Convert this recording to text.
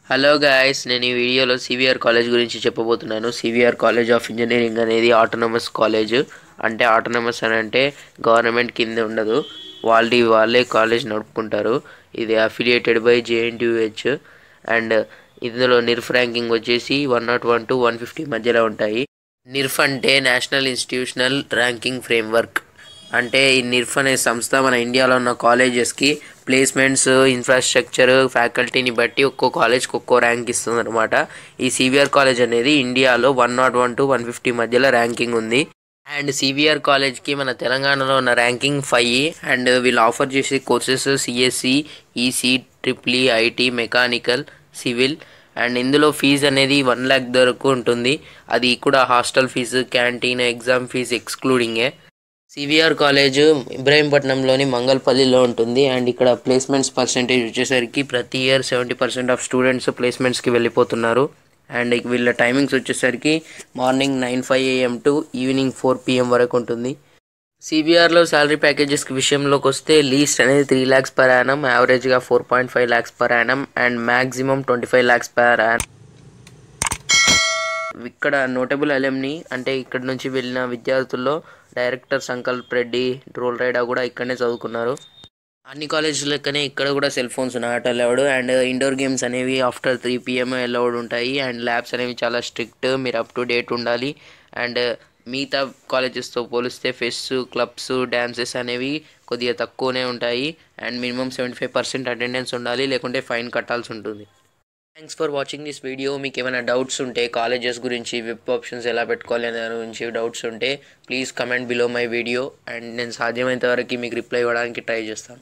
Hello guys, నేను ఈ వీడియోలో సివిఆర్ కాలేజ్ గురించి చెప్పబోతున్నాను. సివిఆర్ కాలేజ్ ఆఫ్ ఇంజనీరింగ్ అనేది ఆటోనమస్ కాలేజ్. అంటే ఆటోనమస్ అని అంటే గవర్నమెంట్ కింద ఉండదు, వాళ్ళే కాలేజ్ నడుపుకుంటారు. ఇది అఫిలియేటెడ్ బై జేఎన్టీయూహెచ్. అండ్ ఇందులో నిర్ఫ్ ర్యాంకింగ్ వచ్చేసి 101 to 150 మధ్యలో ఉంటాయి. నిర్ఫ్ అంటే నేషనల్ ఇన్స్టిట్యూషనల్ ర్యాంకింగ్ ఫ్రేమ్వర్క్. అంటే ఈ నిర్ఫ్ అనే సంస్థ మన ఇండియాలో ఉన్న కాలేజెస్కి ప్లేస్మెంట్స్, ఇన్ఫ్రాస్ట్రక్చర్, ఫ్యాకల్టీని బట్టి ఒక్కో కాలేజ్కి ఒక్కో ర్యాంక్ ఇస్తుంది అనమాట. ఈ సివిఆర్ కాలేజ్ అనేది ఇండియాలో 101 to 150 మధ్యలో ర్యాంకింగ్ ఉంది. అండ్ సివిఆర్ కాలేజ్కి మన తెలంగాణలో ఉన్న ర్యాంకింగ్ 5. అండ్ వీళ్ళు ఆఫర్ చేసే courses CSC, EC, triple IT, mechanical, civil. And ఇందులో ఫీజు అనేది 1 lakh వరకు ఉంటుంది. అది కూడా hostel fee, canteen, exam fee ఎక్స్క్లూడింగే. సివిఆర్ కాలేజ్ ఇబ్రాహీంపట్నంలోని మంగళపల్లిలో ఉంటుంది. అండ్ ఇక్కడ ప్లేస్మెంట్స్ పర్సెంటేజ్ వచ్చేసరికి ప్రతి ఇయర్ 70% ఆఫ్ స్టూడెంట్స్ ప్లేస్మెంట్స్కి వెళ్ళిపోతున్నారు. అండ్ వీళ్ళ టైమింగ్స్ వచ్చేసరికి morning 9:05 AM to evening 4 PM వరకు ఉంటుంది. సివిఆర్లో శాలరీ ప్యాకేజెస్కి విషయంలోకి వస్తే లీస్ట్ అనేది 3 lakhs per annum, యావరేజ్గా 4.5 lakhs per annum and maximum 25 lakhs per annum. ఇక్కడ నోటబుల్ అలెమ్ని అంటే ఇక్కడ నుంచి వెళ్ళిన విద్యార్థుల్లో డైరెక్టర్ సంకల్ప్ రెడ్డి, రోల్ రైడా కూడా ఇక్కడనే చదువుకున్నారు. అన్ని కాలేజెస్ లెక్కనే ఇక్కడ కూడా cell phones not allowed. And indoor games అనేవి ఆఫ్టర్ 3 PM అలౌడ్ ఉంటాయి. అండ్ ల్యాబ్స్ అనేవి చాలా స్ట్రిక్ట్, మీరు అప్ టు డేట్ ఉండాలి. అండ్ మిగతా కాలేజెస్తో పోలిస్తే ఫెస్ట్, క్లబ్స్, డ్యాన్సెస్ అనేవి కొద్దిగా తక్కువనే ఉంటాయి. అండ్ మినిమం 75% అటెండెన్స్ ఉండాలి, లేకుంటే ఫైన్ కట్టాల్సి ఉంటుంది. Thanks for watching this video. మీకు ఏమైనా డౌట్స్ ఉంటే కాలేజెస్ గురించి, వెబ్ ఆప్షన్స్ ఎలా పెట్టుకోవాలి అనే దాని గురించి డౌట్స్ ఉంటే please comment below my video. And నేను సాధ్యమైనంత వరకు మీకు రిప్లై ఇవ్వడానికి ట్రై చేస్తాను.